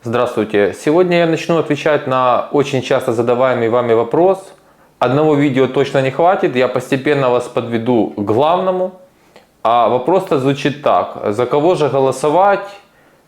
Здравствуйте! Сегодня я начну отвечать на очень часто задаваемый вами вопрос. Одного видео точно не хватит, я постепенно вас подведу к главному. А вопрос-то звучит так. За кого же голосовать?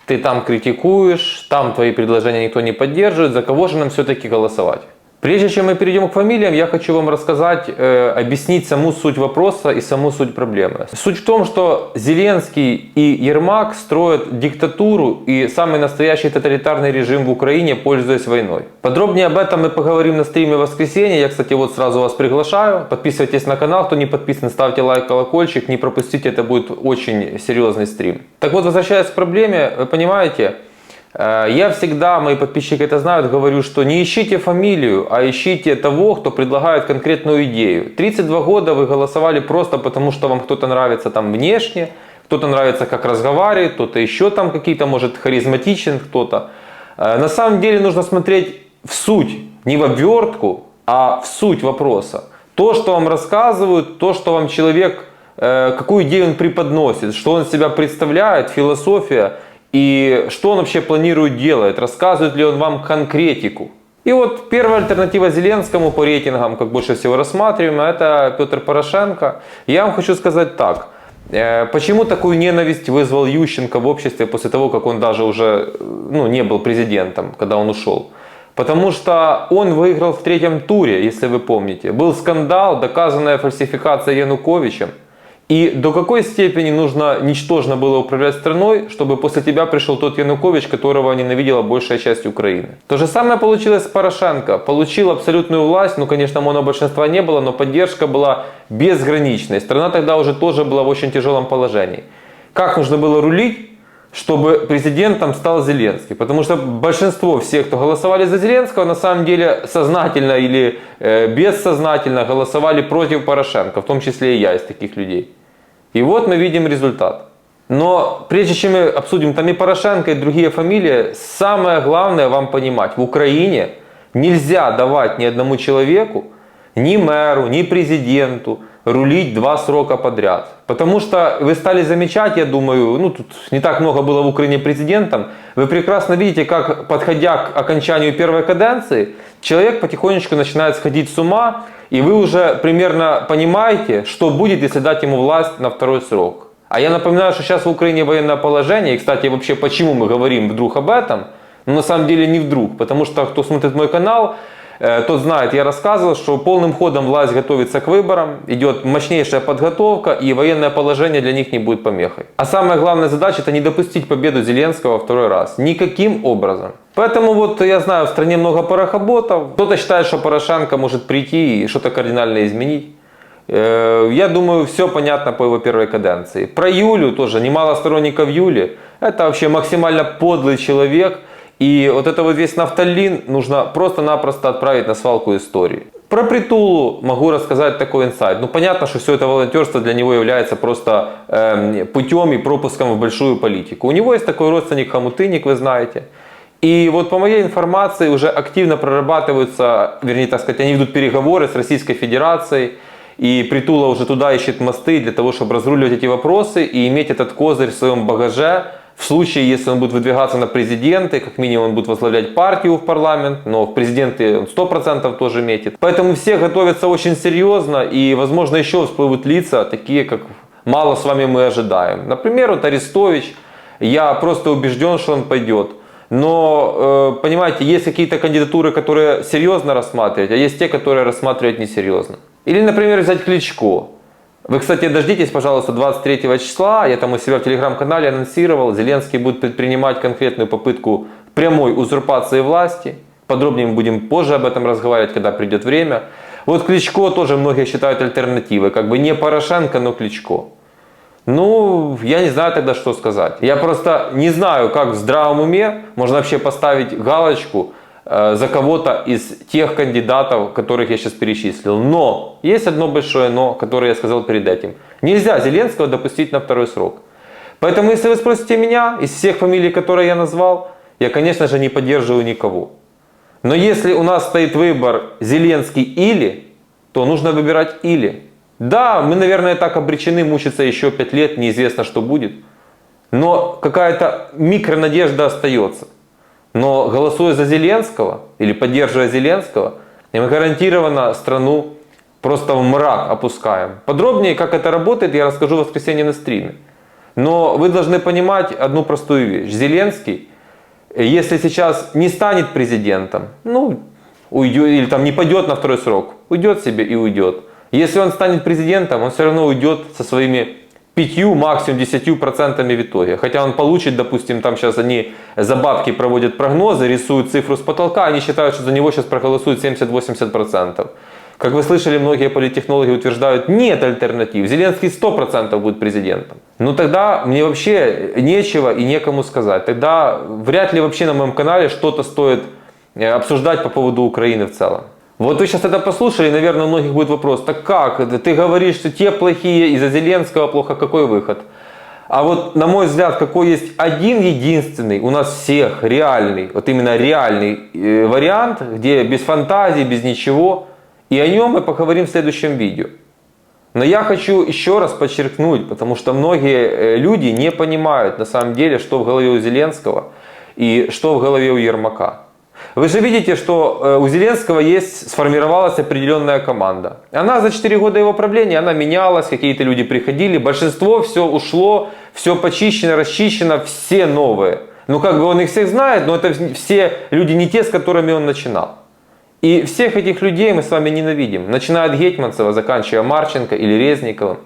Ты там критикуешь, там твои предложения никто не поддерживает. За кого же нам все-таки голосовать? Прежде чем мы перейдем к фамилиям, я хочу вам рассказать, объяснить саму суть вопроса и саму суть проблемы. Суть в том, что Зеленский и Ермак строят диктатуру и самый настоящий тоталитарный режим в Украине, пользуясь войной. Подробнее об этом мы поговорим на стриме в воскресенье. Я, кстати, вот сразу вас приглашаю. Подписывайтесь на канал, кто не подписан, ставьте лайк, колокольчик, не пропустите, это будет очень серьезный стрим. Так вот, возвращаясь к проблеме, вы понимаете, я всегда, мои подписчики это знают, говорю, что не ищите фамилию, а ищите того, кто предлагает конкретную идею. 32 года вы голосовали просто потому, что вам кто-то нравится там внешне, кто-то нравится, как разговаривает, кто-то еще там какие-то, может, харизматичен кто-то. На самом деле нужно смотреть в суть, не в обвертку, а в суть вопроса. То, что вам рассказывают, то, что вам человек, какую идею он преподносит, что он из себя представляет, философия. И что он вообще планирует делать, рассказывает ли он вам конкретику. И вот первая альтернатива Зеленскому по рейтингам, как больше всего рассматриваемая, это Петр Порошенко. Я вам хочу сказать так. Почему такую ненависть вызвал Ющенко в обществе после того, как он даже уже не был президентом, когда он ушел? Потому что он выиграл в третьем туре, если вы помните. Был скандал, доказанная фальсификация Януковичем. И до какой степени нужно ничтожно было управлять страной, чтобы после тебя пришел тот Янукович, которого ненавидела большая часть Украины. То же самое получилось с Порошенко. Получил абсолютную власть, конечно, монобольшинства не было, но поддержка была безграничной. Страна тогда уже тоже была в очень тяжелом положении. Как нужно было рулить, чтобы президентом стал Зеленский? Потому что большинство всех, кто голосовали за Зеленского, на самом деле сознательно или бессознательно голосовали против Порошенко, в том числе и я из таких людей. И вот мы видим результат. Но прежде чем мы обсудим там и Порошенко, и другие фамилии, самое главное вам понимать: в Украине нельзя давать ни одному человеку, ни мэру, ни президенту рулить 2 срока подряд. Потому что вы стали замечать, я думаю, тут не так много было в Украине президентом, вы прекрасно видите, как, подходя к окончанию первой каденции, человек потихонечку начинает сходить с ума, и вы уже примерно понимаете, что будет, если дать ему власть на 2-й срок. А я напоминаю, что сейчас в Украине военное положение, и, кстати, вообще, почему мы говорим вдруг об этом, на самом деле не вдруг, потому что, кто смотрит мой канал, тот знает, я рассказывал, что полным ходом власть готовится к выборам, идет мощнейшая подготовка, и военное положение для них не будет помехой. А самая главная задача — это не допустить победу Зеленского во 2-й раз. Никаким образом. Поэтому вот я знаю, в стране много порохоботов. Кто-то считает, что Порошенко может прийти и что-то кардинально изменить. Я думаю, все понятно по его первой каденции. Про Юлю тоже немало сторонников Юли. Это вообще максимально подлый человек. И вот это вот весь нафталин нужно просто-напросто отправить на свалку истории. Про Притулу могу рассказать такой инсайт. Понятно, что все это волонтерство для него является просто путем и пропуском в большую политику. У него есть такой родственник Хомутынник, вы знаете. И вот по моей информации уже активно прорабатываются, вернее, так сказать, они ведут переговоры с Российской Федерацией. И Притула уже туда ищет мосты для того, чтобы разруливать эти вопросы и иметь этот козырь в своем багаже. В случае, если он будет выдвигаться на президенты, как минимум он будет возглавлять партию в парламент, но в президенты он 100% тоже метит. Поэтому все готовятся очень серьезно, и, возможно, еще всплывут лица, такие, как мало с вами мы ожидаем. Например, вот Арестович, я просто убежден, что он пойдет. Но, понимаете, есть какие-то кандидатуры, которые серьезно рассматривать, а есть те, которые рассматривать несерьезно. Или, например, взять Кличко. Вы, кстати, дождитесь, пожалуйста, 23 числа, я там у себя в телеграм-канале анонсировал, Зеленский будет предпринимать конкретную попытку прямой узурпации власти. Подробнее мы будем позже об этом разговаривать, когда придет время. Вот Кличко тоже многие считают альтернативой, как бы не Порошенко, но Кличко. Я не знаю тогда, что сказать. Я просто не знаю, как в здравом уме можно вообще поставить галочку за кого-то из тех кандидатов, которых я сейчас перечислил. Но есть одно большое но, которое я сказал перед этим. Нельзя Зеленского допустить на 2-й срок. Поэтому, если вы спросите меня, из всех фамилий, которые я назвал, я, конечно же, не поддерживаю никого. Но если у нас стоит выбор Зеленский или, то нужно выбирать или. Да, мы, наверное, так обречены мучиться еще 5 лет, неизвестно, что будет. Но какая-то микронадежда остается. Но голосуя за Зеленского или поддерживая Зеленского, мы гарантированно страну просто в мрак опускаем. Подробнее, как это работает, я расскажу в воскресенье на стриме. Но вы должны понимать одну простую вещь. Зеленский, если сейчас не станет президентом, уйдет, или там не пойдет на второй срок, уйдет себе и уйдет. Если он станет президентом, он все равно уйдет со своими 5, максимум 10% в итоге. Хотя он получит, допустим, там сейчас они за бабки проводят прогнозы, рисуют цифру с потолка, они считают, что за него сейчас проголосует 70-80%. Как вы слышали, многие политтехнологи утверждают, нет альтернатив. Зеленский 100% будет президентом. Ну тогда мне вообще нечего и некому сказать. Тогда вряд ли вообще на моем канале что-то стоит обсуждать по поводу Украины в целом. Вот вы сейчас это послушали, наверное, у многих будет вопрос, так как? Ты говоришь, что те плохие, из-за Зеленского плохо, какой выход? А вот, на мой взгляд, какой есть один единственный у нас всех реальный, вот именно реальный вариант, где без фантазии, без ничего, и о нем мы поговорим в следующем видео. Но я хочу еще раз подчеркнуть, потому что многие люди не понимают на самом деле, что в голове у Зеленского и что в голове у Ермака. Вы же видите, что у Зеленского сформировалась определенная команда. Она за 4 года его правления, она менялась, какие-то люди приходили, большинство все ушло, все почищено, расчищено, все новые. Ну как бы он их всех знает, но это все люди не те, с которыми он начинал. И всех этих людей мы с вами ненавидим, начиная от Гетманцева, заканчивая Марченко или Резниковым.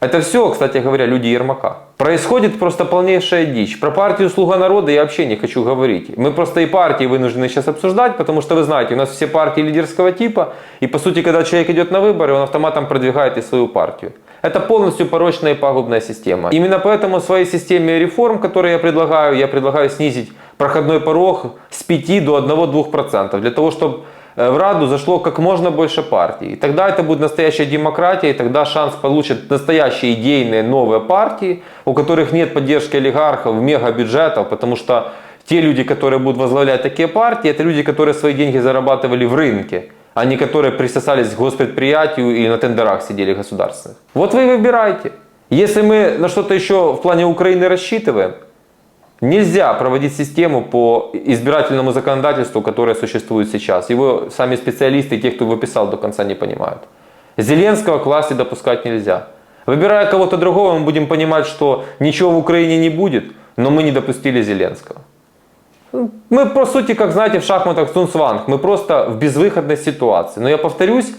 Это все, кстати говоря, люди Ермака. Происходит просто полнейшая дичь. Про партию «Слуга народа» я вообще не хочу говорить. Мы просто и партии вынуждены сейчас обсуждать, потому что вы знаете, у нас все партии лидерского типа. И по сути, когда человек идет на выборы, он автоматом продвигает и свою партию. Это полностью порочная и пагубная система. Именно поэтому в своей системе реформ, которые я предлагаю снизить проходной порог с 5 до 1-2%. Для того, чтобы в Раду зашло как можно больше партий. И тогда это будет настоящая демократия, и тогда шанс получат настоящие идейные новые партии, у которых нет поддержки олигархов, мегабюджетов, потому что те люди, которые будут возглавлять такие партии, это люди, которые свои деньги зарабатывали в рынке, а не которые присосались к госпредприятию или на тендерах сидели государственных. Вот вы выбирайте. Если мы на что-то еще в плане Украины рассчитываем, нельзя проводить систему по избирательному законодательству, которое существует сейчас. Его сами специалисты и те, кто его писал, до конца не понимают. Зеленского к власти допускать нельзя. Выбирая кого-то другого, мы будем понимать, что ничего в Украине не будет, но мы не допустили Зеленского. Мы, по сути, как знаете, в шахматах цунцванг, мы просто в безвыходной ситуации. Но я повторюсь,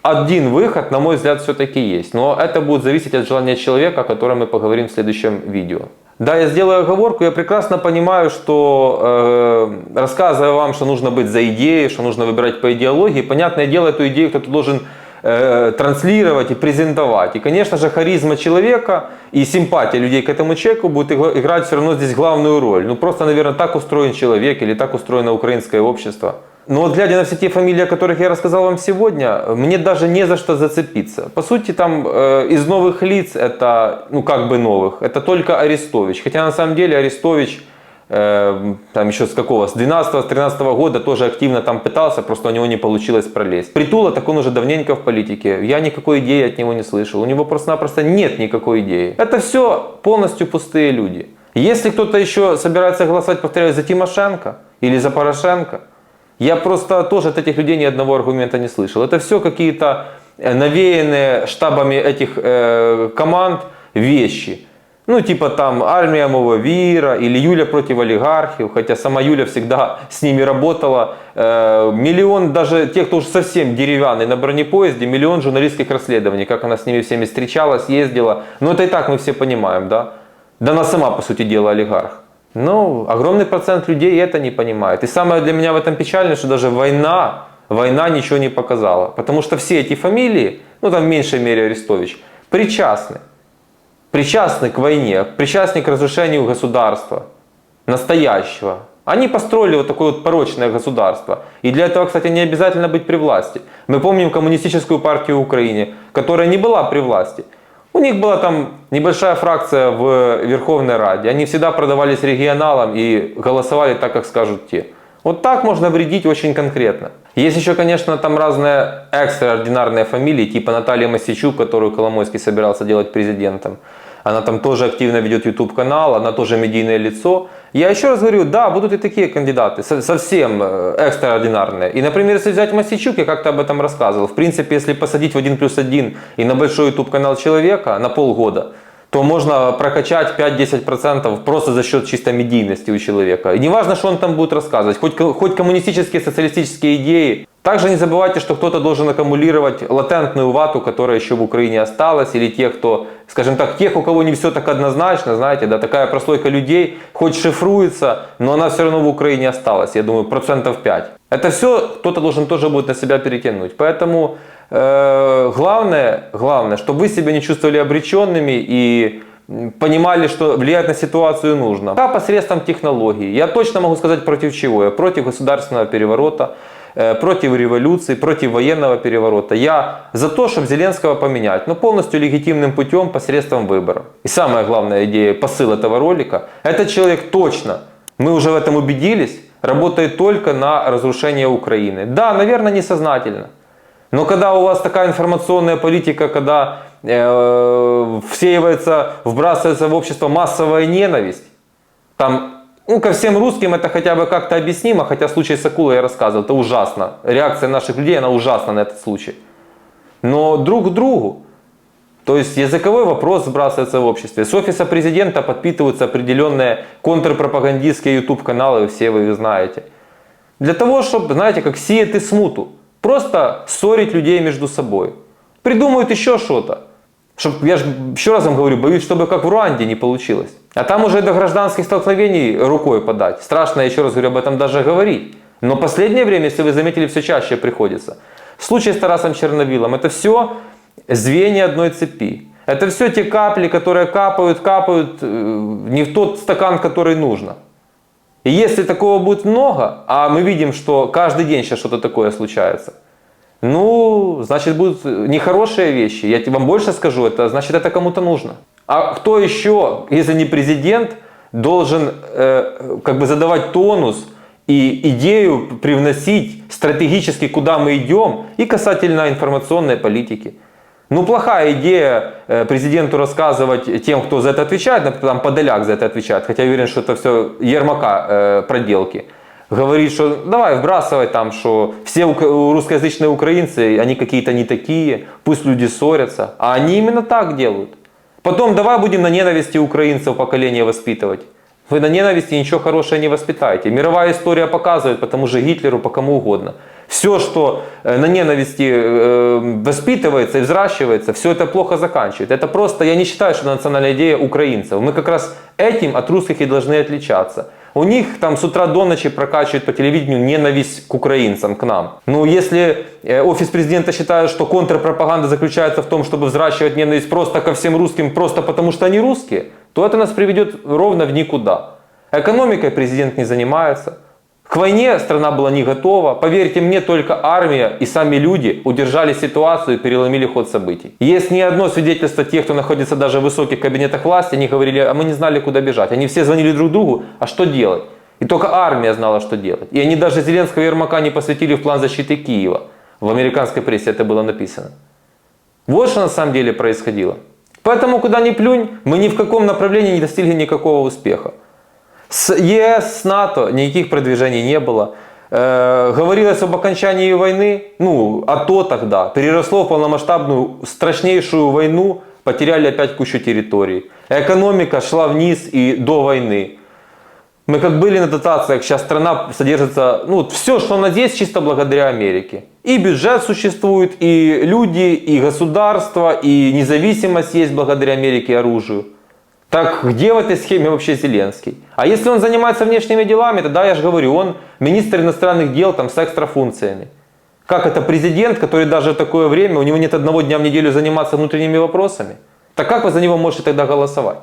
один выход, на мой взгляд, все-таки есть. Но это будет зависеть от желания человека, о котором мы поговорим в следующем видео. Да, я сделаю оговорку, я прекрасно понимаю, что рассказывая вам, что нужно быть за идеей, что нужно выбирать по идеологии, понятное дело, эту идею кто-то должен транслировать и презентовать. И, конечно же, харизма человека и симпатия людей к этому человеку будет играть все равно здесь главную роль. Ну, просто, наверное, так устроен человек или так устроено украинское общество. Но вот глядя на все те фамилии, о которых я рассказал вам сегодня, мне даже не за что зацепиться. По сути, там из новых лиц, это, ну как бы новых, это только Арестович. Хотя на самом деле Арестович, там еще с какого, с 12-13 года тоже активно там пытался, просто у него не получилось пролезть. Притула, так он уже давненько в политике, я никакой идеи от него не слышал, у него просто-напросто нет никакой идеи. Это все полностью пустые люди. Если кто-то еще собирается голосовать, повторяю, за Тимошенко или за Порошенко, я просто тоже от этих людей ни одного аргумента не слышал. Это все какие-то навеянные штабами этих команд вещи. Ну, типа там армия Мова Вира или Юля против олигархов. Хотя сама Юля всегда с ними работала. Миллион, даже тех, кто уже совсем деревянный на бронепоезде, миллион журналистских расследований. Как она с ними всеми встречалась, ездила. Но это и так мы все понимаем, да? Да она сама, по сути дела, олигарх. Но огромный процент людей это не понимает. И самое для меня в этом печальное, что даже война ничего не показала. Потому что все эти фамилии, ну там в меньшей мере Арестович, причастны. Причастны к войне, причастны к разрушению государства. Настоящего. Они построили вот такое вот порочное государство. И для этого, кстати, не обязательно быть при власти. Мы помним коммунистическую партию в Украине, которая не была при власти. У них была там небольшая фракция в Верховной Раде. Они всегда продавались регионалам и голосовали так, как скажут те. Вот так можно вредить очень конкретно. Есть еще, конечно, там разные экстраординарные фамилии, типа Наталья Мосичук, которую Коломойский собирался делать президентом. она там тоже активно ведет YouTube канал, она тоже медийное лицо. Я еще раз говорю, да, будут и такие кандидаты, совсем экстраординарные. И, например, если взять Мосейчук, я как-то об этом рассказывал, в принципе, если посадить в 1+1 и на большой YouTube канал человека на полгода, то можно прокачать 5-10% просто за счет чисто медийности у человека. И не важно, что он там будет рассказывать, хоть коммунистические, социалистические идеи. Также не забывайте, что кто-то должен аккумулировать латентную вату, которая еще в Украине осталась, или тех, кто, скажем так, тех, у кого не все так однозначно, знаете, да, такая прослойка людей, хоть шифруется, но она все равно в Украине осталась, я думаю, 5%. Это все кто-то должен тоже будет на себя перетянуть. Поэтому главное, чтобы вы себя не чувствовали обреченными и понимали, что влиять на ситуацию нужно. Да, посредством технологий. Я точно могу сказать, против чего. Я против государственного переворота, против революции, против военного переворота. Я за то, чтобы Зеленского поменять, но полностью легитимным путем посредством выборов. И самая главная идея, посыл этого ролика, этот человек точно, мы уже в этом убедились, работает только на разрушение Украины. Да, наверное, несознательно. Но когда у вас такая информационная политика, когда всеивается, вбрасывается в общество массовая ненависть, там, ко всем русским это хотя бы как-то объяснимо, хотя случай с акулой я рассказывал, это ужасно. Реакция наших людей, она ужасна на этот случай. Но друг к другу, то есть языковой вопрос сбрасывается в обществе. С офиса президента подпитываются определенные контрпропагандистские YouTube-каналы, все вы знаете. Для того, чтобы, знаете, как сеять и смуту. Просто ссорить людей между собой. Придумают еще что-то. Я же еще раз вам говорю, боюсь, чтобы как в Руанде не получилось. А там уже до гражданских столкновений рукой подать. Страшно, еще раз говорю, об этом даже говорить. Но последнее время, если вы заметили, все чаще приходится. Случай с Тарасом Черновилом, это все звенья одной цепи. Это все те капли, которые капают не в тот стакан, который нужно. И если такого будет много, а мы видим, что каждый день сейчас что-то такое случается, ну, значит, будут нехорошие вещи. Я вам больше скажу, это значит, это кому-то нужно. А кто еще, если не президент, должен как бы задавать тонус и идею привносить стратегически, куда мы идем, и касательно информационной политики. Ну, плохая идея президенту рассказывать тем, кто за это отвечает, например, там Подоляк за это отвечает, хотя я уверен, что это все Ермака проделки. Говорит, что давай вбрасывай там, что все русскоязычные украинцы, они какие-то не такие, пусть люди ссорятся. А они именно так делают. Потом давай будем на ненависти украинцев поколения воспитывать. Вы на ненависти ничего хорошего не воспитаете. Мировая история показывает по тому же Гитлеру, по кому угодно. Все, что на ненависти воспитывается и взращивается, все это плохо заканчивает. Это просто, я не считаю, что национальная идея украинцев. Мы как раз этим от русских и должны отличаться. У них там с утра до ночи прокачивают по телевидению ненависть к украинцам, к нам. Но если офис президента считает, что контрпропаганда заключается в том, чтобы взращивать ненависть просто ко всем русским, просто потому что они русские, то это нас приведет ровно в никуда. Экономикой президент не занимается. К войне страна была не готова. Поверьте мне, только армия и сами люди удержали ситуацию и переломили ход событий. Есть ни одно свидетельство тех, кто находится даже в высоких кабинетах власти, они говорили, а мы не знали, куда бежать. Они все звонили друг другу, а что делать? И только армия знала, что делать. И они даже Зеленского и Ермака не посвятили в план защиты Киева. В американской прессе это было написано. Вот что на самом деле происходило. Поэтому, куда ни плюнь, мы ни в каком направлении не достигли никакого успеха. С ЕС, с НАТО никаких продвижений не было. Говорилось об окончании войны, а то тогда переросло в полномасштабную, страшнейшую войну, потеряли опять кучу территорий. Экономика шла вниз и до войны. Мы как были на дотациях, сейчас страна содержится, все, что у нас есть, чисто благодаря Америке. И бюджет существует, и люди, и государство, и независимость есть благодаря Америке и оружию. Так где в этой схеме вообще Зеленский? А если он занимается внешними делами, тогда я же говорю, он министр иностранных дел там, с экстрафункциями. Как это президент, который даже в такое время, у него нет одного дня в неделю заниматься внутренними вопросами? Так как вы за него можете тогда голосовать?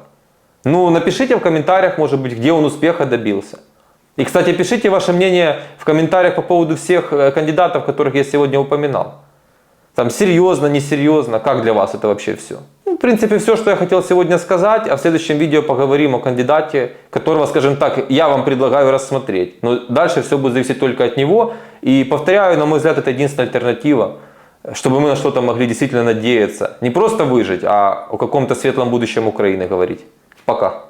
Напишите в комментариях, может быть, где он успеха добился. И, кстати, пишите ваше мнение в комментариях по поводу всех кандидатов, которых я сегодня упоминал. Там серьезно, несерьезно, как для вас это вообще все? В принципе, все, что я хотел сегодня сказать, а в следующем видео поговорим о кандидате, которого, скажем так, я вам предлагаю рассмотреть. Но дальше все будет зависеть только от него. И повторяю, на мой взгляд, это единственная альтернатива чтобы мы на что-то могли действительно надеяться. Не просто выжить, а о каком-то светлом будущем Украины говорить. Пока.